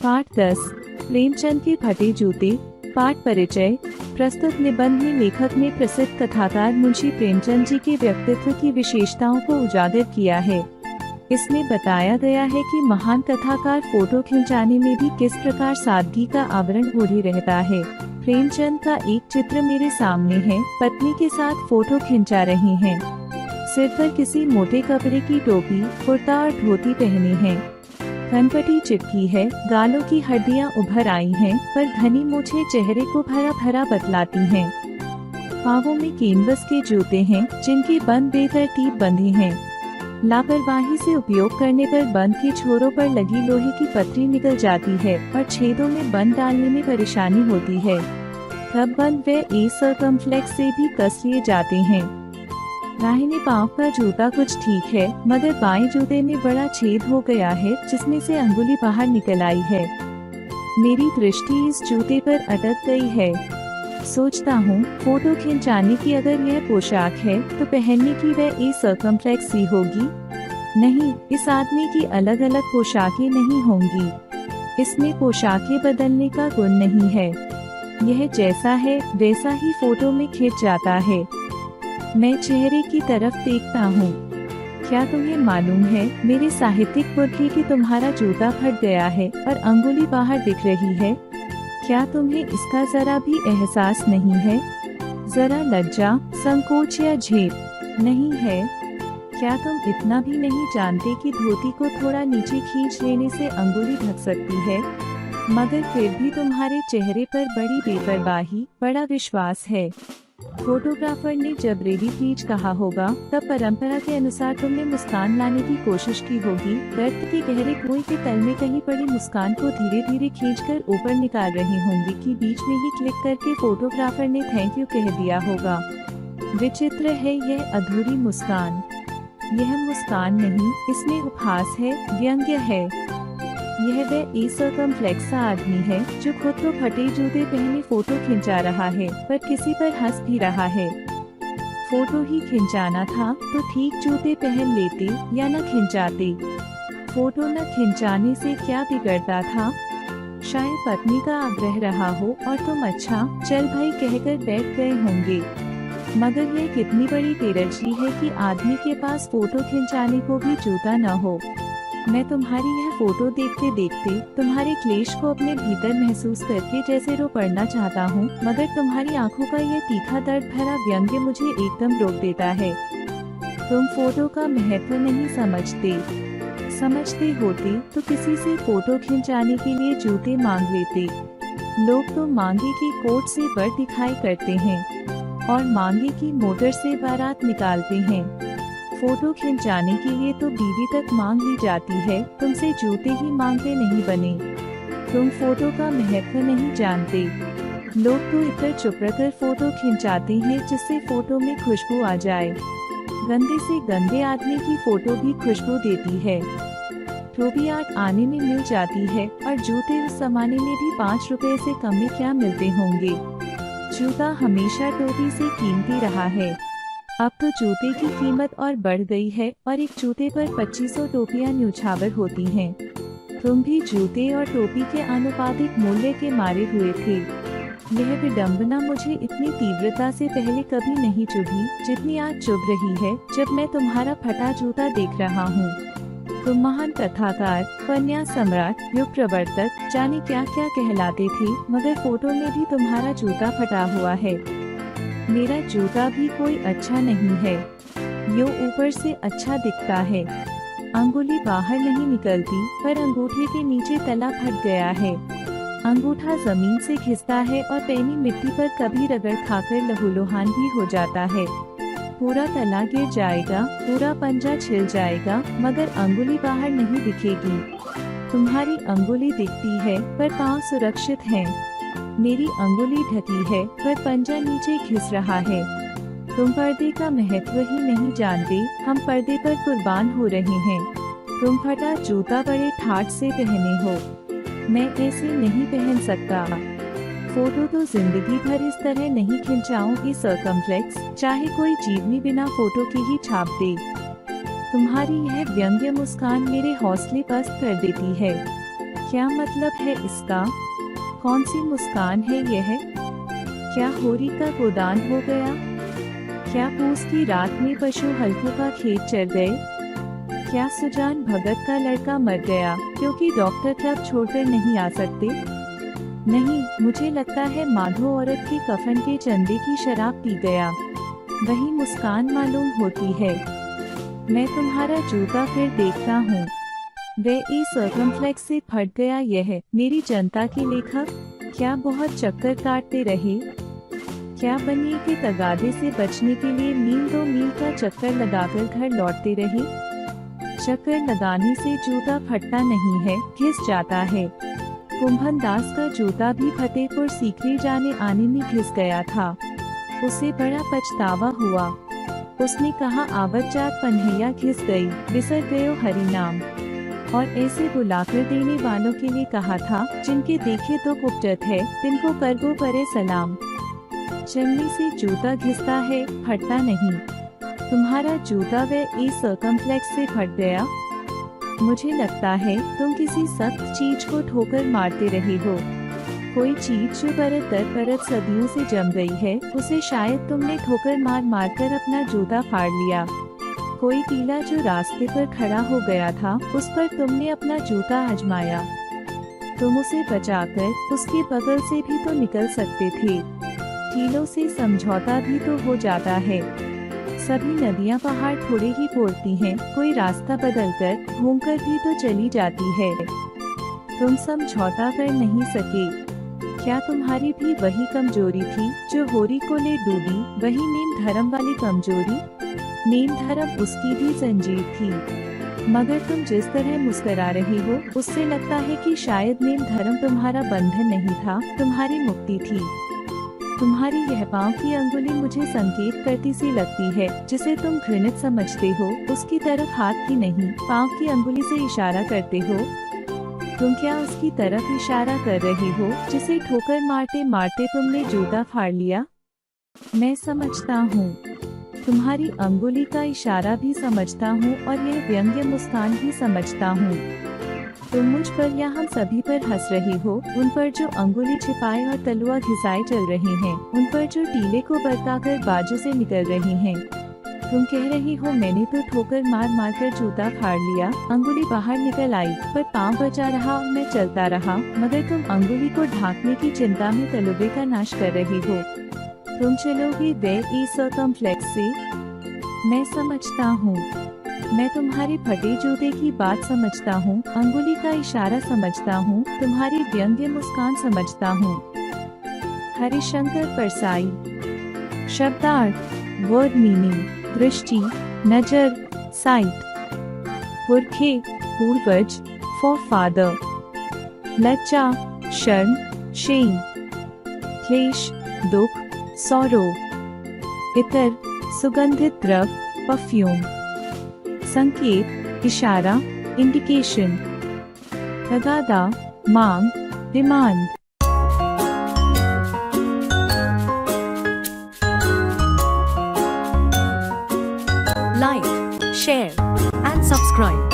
पाठ 10 प्रेमचंद के फटे जूते। पाठ परिचय। प्रस्तुत निबंध में लेखक ने प्रसिद्ध कथाकार मुंशी प्रेमचंद जी के व्यक्तित्व की विशेषताओं को उजागर किया है। इसमें बताया गया है कि महान कथाकार फोटो खिंचाने में भी किस प्रकार सादगी का आवरण ओढ़े रहता है। प्रेमचंद का एक चित्र मेरे सामने है। पत्नी के साथ फोटो खिंचा रहे हैं। सिर पर किसी मोटे कपड़े की टोपी, कुर्ता और धोती पहने हैं। कनपटी चिपकी है, गालों की हड्डियां उभर आई हैं, पर घनी मूछें चेहरे को भरा भरा बतलाती हैं। पांवों में कैनवस के जूते हैं, जिनके बंद बेतरतीब बंधे हैं। लापरवाही से उपयोग करने पर बंद के छोरों पर लगी लोहे की पत्ती निकल जाती है और छेदों में बंद डालने में परेशानी होती है। तब बंद वे सर्कमफ्लेक्स से भी कस लिए जाते हैं। दाहिने पांव का जूता कुछ ठीक है, मगर बाएं जूते में बड़ा छेद हो गया है, जिसमें से अंगुली बाहर निकल आई है। मेरी दृष्टि इस जूते पर अटक गई है। सोचता हूँ, फोटो खिंचाने की अगर यह पोशाक है तो पहनने की वह सर्कमफ्लेक्स ही होगी। नहीं, इस आदमी की अलग अलग पोशाकें नहीं होंगी। इसमें पोशाकें बदलने का गुण नहीं है। यह जैसा है वैसा ही फोटो में खिंच जाता है। मैं चेहरे की तरफ देखता हूँ। क्या तुम्हें मालूम है, मेरे साहित्यिक पुरखे कि तुम्हारा जूता फट गया है और अंगुली बाहर दिख रही है। क्या तुम्हें इसका जरा भी एहसास नहीं है? जरा लज्जा, संकोच या झेप नहीं है? क्या तुम इतना भी नहीं जानते कि धोती को थोड़ा नीचे खींच लेने से अंगुली ढक सकती है? मगर फिर भी तुम्हारे चेहरे पर बड़ी बेपरवाही, बड़ा विश्वास है। फोटोग्राफर ने जब रेडी प्लीज कहा होगा, तब परंपरा के अनुसार तुमने मुस्कान लाने की कोशिश की होगी। दर्द के गहरे कुएं के तल में कहीं पड़ी मुस्कान को धीरे धीरे खींचकर ऊपर निकाल रहे होंगे कि बीच में ही क्लिक करके फोटोग्राफर ने थैंक यू कह दिया होगा। विचित्र है यह अधूरी मुस्कान। यह मुस्कान नहीं, इसमें उपहास है, व्यंग्य है। यह वह सर्कमफ्लेक्स सा आदमी है जो खुद तो फटे जूते पहने फोटो खिंचा रहा है, पर किसी पर हंस भी रहा है। फोटो ही खिंचाना था तो ठीक जूते पहन लेते या न खिंचाते। फोटो न खिंचाने से क्या बिगड़ता था? शायद पत्नी का आग्रह रहा हो और तुम अच्छा चल भाई कहकर बैठ गए होंगे। मगर यह कितनी बड़ी तेरजी है कि आदमी के पास फोटो खिंचाने को भी जूता न हो। मैं तुम्हारी यह फोटो देखते देखते तुम्हारे क्लेश को अपने भीतर महसूस करके जैसे रो पड़ना चाहता हूँ, मगर तुम्हारी आंखों का यह तीखा दर्द भरा व्यंग्य मुझे एकदम रोक देता है। तुम फोटो का महत्व नहीं समझते। समझते होते तो किसी से फोटो खिंचाने के लिए जूते मांग लेते। लोग तो मांगे की कोट से बढ़ दिखाई करते हैं और मांगे की मोटर से बारात निकालते हैं। फोटो खिंचाने के लिए तो बीवी तक मांग ली जाती है, तुमसे जूते ही मांगते नहीं बने। तुम फोटो का महत्व नहीं जानते। लोग तो इधर चुप रहकर फोटो खिंचाते हैं जिससे फोटो में खुशबू आ जाए। गंदे से गंदे आदमी की फोटो भी खुशबू देती है। टोपी आठ आने में मिल जाती है और जूते उस जमाने में भी 5 रुपए से कम में क्या मिलते होंगे। जूता हमेशा टोपी से कीमती रहा है। अब तो जूते की कीमत और बढ़ गई है और एक जूते पर 2500 टोपियां न्यौछावर होती हैं। तुम भी जूते और टोपी के आनुपातिक मूल्य के मारे हुए थे। यह विडंबना मुझे इतनी तीव्रता से पहले कभी नहीं चुभी जितनी आज चुभ रही है जब मैं तुम्हारा फटा जूता देख रहा हूँ। तुम महान कथाकार, उपन्यास सम्राट, युग प्रवर्तक, जाने क्या क्या कहलाते थे, मगर फोटो में भी तुम्हारा जूता फटा हुआ है। मेरा जूता भी कोई अच्छा नहीं है। यो ऊपर से अच्छा दिखता है। अंगुली बाहर नहीं निकलती, पर अंगूठे के नीचे तला फट गया है। अंगूठा जमीन से खिसता है और पैनी मिट्टी पर कभी रगड़ खाकर लहूलुहान भी हो जाता है। पूरा तला गिर जाएगा, पूरा पंजा छिल जाएगा, मगर अंगुली बाहर नहीं दिखेगी। तुम्हारी अंगुली दिखती है, पर पाँव सुरक्षित हैं। मेरी अंगुली ढकी है, पर पंजा नीचे घिस रहा है। तुम पर्दे का महत्व ही नहीं जानते। हम पर्दे पर कुर्बान हो रहे हैं। तुम फटा जूता बड़े ठाठ से पहने हो। मैं ऐसे नहीं पहन सकता। फोटो तो जिंदगी भर इस तरह नहीं खिंचाऊंगी सर्कमफ्लेक्स, चाहे कोई जीवनी बिना फोटो की ही छाप दे। तुम्हारी यह व्यंग्य मुस्कान मेरे हौसले पस्त कर देती है। क्या मतलब है इसका? कौन सी मुस्कान है यह? क्या होरी का गोदान हो गया? क्या पूस की रात में पशु हल्कों का खेत चर गए? क्या सुजान भगत का लड़का मर गया क्योंकि डॉक्टर क्लब छोड़कर नहीं आ सकते? नहीं, मुझे लगता है माधो औरत की कफन के चंदे की शराब पी गया। वही मुस्कान मालूम होती है। मैं तुम्हारा जूता फिर देखता हूँ। वह ई सर्कमफ्लेक्स से फट गया। यह मेरी जनता के लेखक क्या बहुत चक्कर काटते रहे? क्या बनिए के तगादे से बचने के लिए मील 2 मील का चक्कर लगाकर घर लौटते रहे? चक्कर लगाने से जूता फटता नहीं है, घिस जाता है। कुंभन दास का जूता भी फतेहपुर सीकरी जाने आने में घिस गया था। उसे बड़ा पछतावा हुआ। उसने कहा आवत जात पन्हैया घिस गई, बिसर गयो हरि नाम। और ऐसे बुलाकर देने वालों के लिए कहा था, जिनके देखे तो कुपटत है, तिनको करबो परे सलाम। चलने से जूता घिसता है, फटता नहीं। तुम्हारा जूता वह ई सर्कमफ्लेक्स से फट गया। मुझे लगता है तुम किसी सख्त चीज को ठोकर मारते रहे हो। कोई चीज जो परत दर परत सदियों से जम गई है, उसे शायद तुमने ठोकर मार मार कर अपना जूता फाड़ लिया। कोई टीला जो रास्ते पर खड़ा हो गया था, उस पर तुमने अपना जूता आजमाया। तुम उसे बचाकर उसके बगल से भी तो निकल सकते थे। टीलों से समझौता भी तो हो जाता है। सभी नदियां पहाड़ थोड़े ही फोड़ती हैं, कोई रास्ता बदलकर घूमकर भी तो चली जाती है। तुम समझौता कर नहीं सके। क्या तुम्हारी भी वही कमजोरी थी जो होरी को ले डूबी? वही नेम धर्म वाली कमजोरी? नेम धर्म उसकी भी जंजीर थी। मगर तुम जिस तरह मुस्करा रहे हो, उससे लगता है कि शायद नेम धर्म तुम्हारा बंधन नहीं था, तुम्हारी मुक्ति थी। तुम्हारी यह पाँव की अंगुली मुझे संकेत करती सी लगती है, जिसे तुम घृणित समझते हो, उसकी तरफ हाथ की नहीं, पाँव की अंगुली से इशारा करते हो। तुम क्या उसकी तरफ इशारा कर रहे हो, जिसे ठोकर मारते मारते तुमने जूता फाड़ लिया? मैं समझता हूँ। तुम्हारी अंगुली का इशारा भी समझता हूँ और यह व्यंग्य मुस्कान भी समझता हूँ। तुम मुझ पर या हम सभी पर हंस रहे हो, उन पर जो अंगुली छिपाए और तलुआ घिसाए चल रहे हैं, उन पर जो टीले को बरकाकर बाजू से निकल रहे हैं। तुम कह रही हो मैंने तो ठोकर मार मार कर जूता फाड़ लिया, अंगुली बाहर निकल आई, पर पाँव बचा रहा और मैं चलता रहा। मगर तुम अंगुली को ढांकने की चिंता में तलुबे का नाश कर रहे हो। तुम चलोगे वे ई सर्कमफ्लेक्स से? मैं समझता हूँ। मैं तुम्हारे फटे जूते की बात समझता हूँ, अंगुली का इशारा समझता हूँ, तुम्हारी व्यंग्य मुस्कान समझता हूँ। हरिशंकर परसाई। शब्दार्थ, वर्ड मीनिंग, दृष्टि, नजर, साइट। पुरखे, पूर्वज, फोरफादर। लज्जा, शर्म, शेम। क्लेश, दुख, सौरो। इतर, सुगंधित द्रव, परफ्यूम। संकेत, इशारा, इंडिकेशन। तगादा, मांग, demand. Like, share and subscribe.